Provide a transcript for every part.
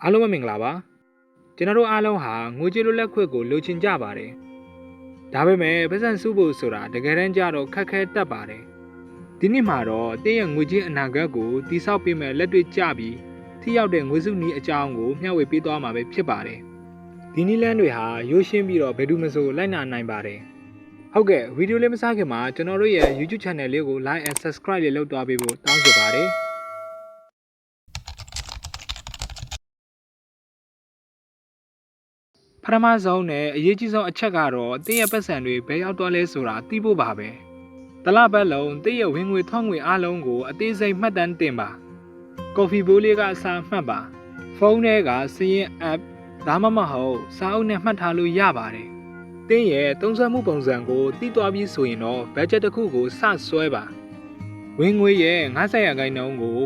အားလုံးပဲမင်္ဂလာပါကျွန်တော်တို့အားလုံးဟာငွေကြေးလွတ်လပ်ခွင့်ကိုလိုချင်ကြပါတယ်ဒါပေမဲ့ပတ်စံစုဖို့ဆိုတာတကယ်တမ်းကျတော့ခက်ခဲတတ်ပါတယ်ဒီနေ့မှာတော့တင်းရဲ့ငွေကြေးအနာဂတ်ကိုတိစောက်ပေးမဲ့လက်တွေ့ကျပြီးထိရောက်တဲ့ငွေစုနည်းအကြောင်းကိုမျှဝေပေးသွားမှာပဲဖြစ်ပါတယ်ဒီနည်းလမ်းတွေဟာရိုးရှင်းပြီးတော့ဘယ်သူမှမဆိုလိုက်နာနိုင်ပါတယ်ဟုတ်ကဲ့ဗီဒီယိုလေးမစခင်မှာကျွန်တော်တို့ရဲ့ YouTube Channel လေးကို Like and Subscribe လေးလုပ်သွားပေးဖို့တောင်းဆိုပါတယ်ပထမဆုံးနဲ့အရေးကြီးဆုံးအချက်ကတော့တင်းရဲ့ပတ်စံတွေဘယ်ရောက်သွားလဲဆိုတာသိဖို့ပါပဲတလပတ်လုံးတင်းရဲ့ဝင်ငွေထွက်ငွေအားလုံးကိုအသေးစိတ်မှတ်တမ်းတင်ပါကော်ဖီဘိုးလေးကအစားမှတ်ပါဖုန်းထဲကစည်ရင် app ဒါမှမဟုတ်စာအုပ်နဲ့မှတ်ထားလို့ရပါတယ်တင်းရဲ့သုံးစွဲမှုပုံစံကိုသိသွားပြီးဆိုရင်တော့ budget တစ်ခုကိုစဆွဲပါဝင်ငွေရဲ့90%ကို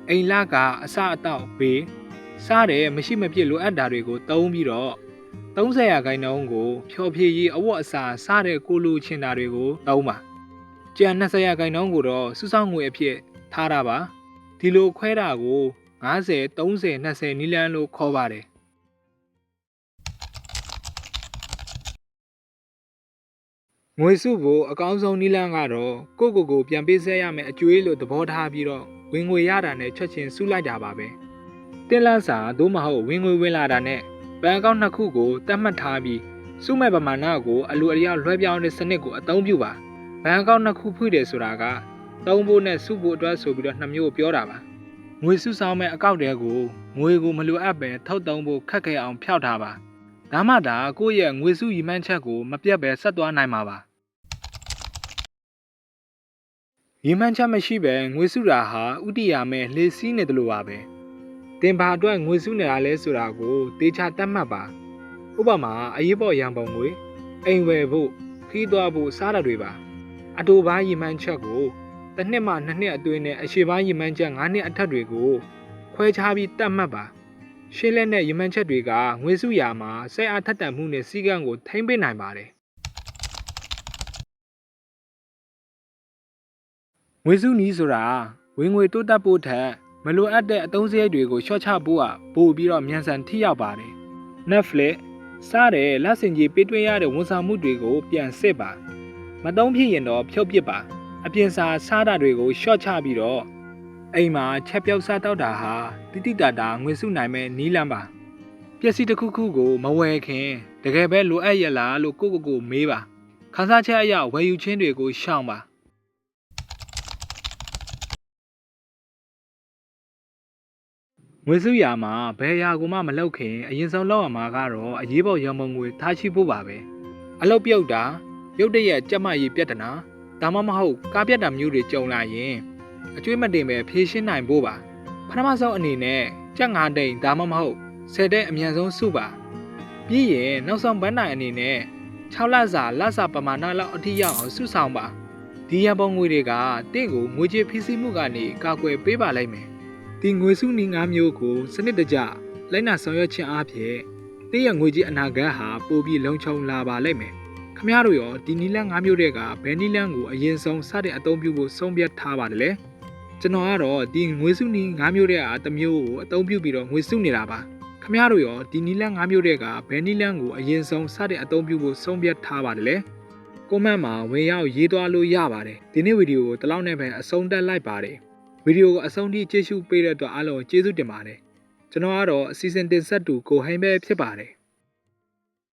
အိမ်လကအစအတော့ပေးစားတယ်မရှိမဖြစ်လိုအပ်တာတွေကိုသုံးပြီးတော့30%ကိုဖြောဖြေရေးအဝတ်အစားစားတဲ့ကိုလိုချင်တာတွေကိုသုံးပါကျန်20%ကိုတော့စုဆောင်းငွေအဖြစ်ထားတာပါဒီလိုခွဲတာကို50 30 20နီးလန်းလို့ခေါ်ပါတယ်ငွေစုဖို့အကောင်းဆုံးနီးလန်းကတော့ကိုပြန်ပေးဆက်ရမယ်အကျွေးလို့သဘောထားပြီးတော့ဝင်ငွေရတာနဲ့ချက်ချင်းစုလိုက်တာပါပဲတင်းလန်းစာသို့မဟုတ်ဝင်ငွေဝင်လာတာနဲ့ဘဏ်အကောင့်နှစ်ခုကိုတတ်မှတ်ထားပြီးစုမဲ့ပမာဏကိုအလိုအလျောက်လွှဲပြောင်းတဲ့စနစ်ကိုအသုံးပြုပါဘဏ်အကောင့်နှစ်ခုဖွင့်တယ်ဆိုတာကသုံးဖို့နဲ့စုဖို့အတွက်ဆိုပြီးတော့နှစ်မျိုးပြောတာပါငွေစုဆောင်မဲ့အကောင့်တွေကိုငွေကိုမလိုအပ်ပဲထုတ်သုံးဖို့ခက်ခဲအောင်ဖျောက်ထားပါဒါမှသာကိုယ့်ရဲ့ငွေစုရည်မှန်းချက်ကိုမပြတ်ပဲဆက်သွားနိုင်မှာပါရည်မှန်းချက်မရှိပဲငွေစုတာဟာဥတီယာမဲ့လှေစီးနေတယ်လို့ပါပဲတင်ပါအတွက်ငွေစုနေတာလဲဆိုတာကိုတေချာတတ်မှတ်ပါဥပမာအရေးပေါ်ရန်ပုံငွေအိမ်ဝယ်ဖို့ခီးသွားဖို့စားတာတွေပါအတူပါရည်မှန်းချက်ကိုတစ်နှစ်မှနှစ်နှစ်အတွင်းနဲ့အရှိပါရည်မှန်းချက်9နှစ်အထက်တွေကိုခွဲခြားပြီးတတ်မှတ်ပါရှင်းလက်နဲ့ရည်မှန်းချက်တွေကငွေစုရာမှာစိတ်အားထက်သန်မှုနဲ့စည်းကမ်းကိုထိန်းပေးနိုင်ပါတယ်ငွေစုနည်းဆိုတာဝင်ငွေတိုးတက်ဖို့ထက်မလိုအပ်တဲ့အသုံးစရိတ်တွေကိုရှော့ချဖို့ကပို့ပြီးတော့မြန်ဆန်ထိရောက်ပါတယ် Netflix စားတဲ့လက်စင်ကြီးပေးသွင်းရတဲ့ဝန်ဆောင်မှုတွေကိုပြန်စစ်ပါမသုံးဖြစ်ရင်တော့ဖြုတ်ပစ်ပါအပြင်စာစားတာတွေကိုရှော့ချပြီးတော့အိမ်မှာချက်ပြောက်စားတောက်တာဟာတိတိတတ်တာငွေစုနိုင်မဲ့နီးလန်းပါပစ္စည်းတစ်ခုခုကိုမဝယ်ခင်တကယ်ပဲလိုအပ်ရလားလို့ကိုမေးပါခန်းစားချက်အရဝယ်ယူခြင်းတွေကိုရှောင်ပါငွေစုရာမှာဘယ်ရာကိုမှမလောက်ခင်အရင်ဆုံးလောက်ရမှာကတော့အရေးပေါ်ရန်ပုံငွေထားရှိဖို့ပါပဲအလုပ်ပြုတ်တာရုတ်တရက်ကြက်မရည်ပြဿနာဒါမှမဟုတ်ကားပြတ်တာမျိုးတွေကြုံလာရင်အကျွေးမတင်ပဲဖြေရှင်းနိုင်ဖို့ပါပထမဆုံးအနေနဲ့ကြက်9တိန်ဒါမှမဟုတ်10တဲ့အမြန်ဆုံးစုပါပြီးရင်နောက်ဆုံးဘန်းနိုင်အနေနဲ့6လစာပမာဏလောက်အထိရောက်အောင်စုဆောင်ပါဒီရန်ပုံငွေတွေကတင့်ကိုငွေကြေးဖိစီးမှုကနေကာကွယ်ပေးပါလိမ့်မယ်ဒီငွေစုနည်း9မျိုးကိုစနစ်တကျလိုက်နာဆောင်ရွက်ခြင်းအပြင်တင်းရဲ့ငွေကြေးအနာဂတ်ဟာပိုပြီးလုံခြုံလာပါလိမ့်မယ်ခမရတို့ရောဒီနီလန်း9မျိုးတွေကဘယ်နီလန်းကိုအရင်ဆုံးစတဲ့အသုံးပြုဖို့ဆုံးဖြတ်ထားပါတယ်လေကျွန်တော်ကတော့ဒီငွေစုနည်း9မျိုးတဲ့အတစ်မျိုးကိုအသုံးပြုပြီးတော့ငွေစုနေတာပါခမရတို့ရောဒီနီလန်း9မျိုးတွေကဘယ်နီလန်းကိုအရင်ဆုံးစတဲ့အသုံးပြုဖို့ဆုံးဖြတ်ထားပါတယ်လေကွန်မန့်မှာဝင်ရောက်ရေးသွားလို့ရပါတယ်ဒီနေ့ဗီဒီယိုကိုဒီလောက်နဲ့ပဲအဆုံးသတ်လိုက်ပါတယ်ဗီဒီယိုကိုအဆုံးထိကြည့်ရှုပေးတဲ့အတွက်အားလုံးကျေးဇူးတင်ပါတယ်ကျွန်တော်ကတော့အစီအစဉ်တင်ဆက်သူကိုဟိန်ပဲဖြစ်ပါတယ်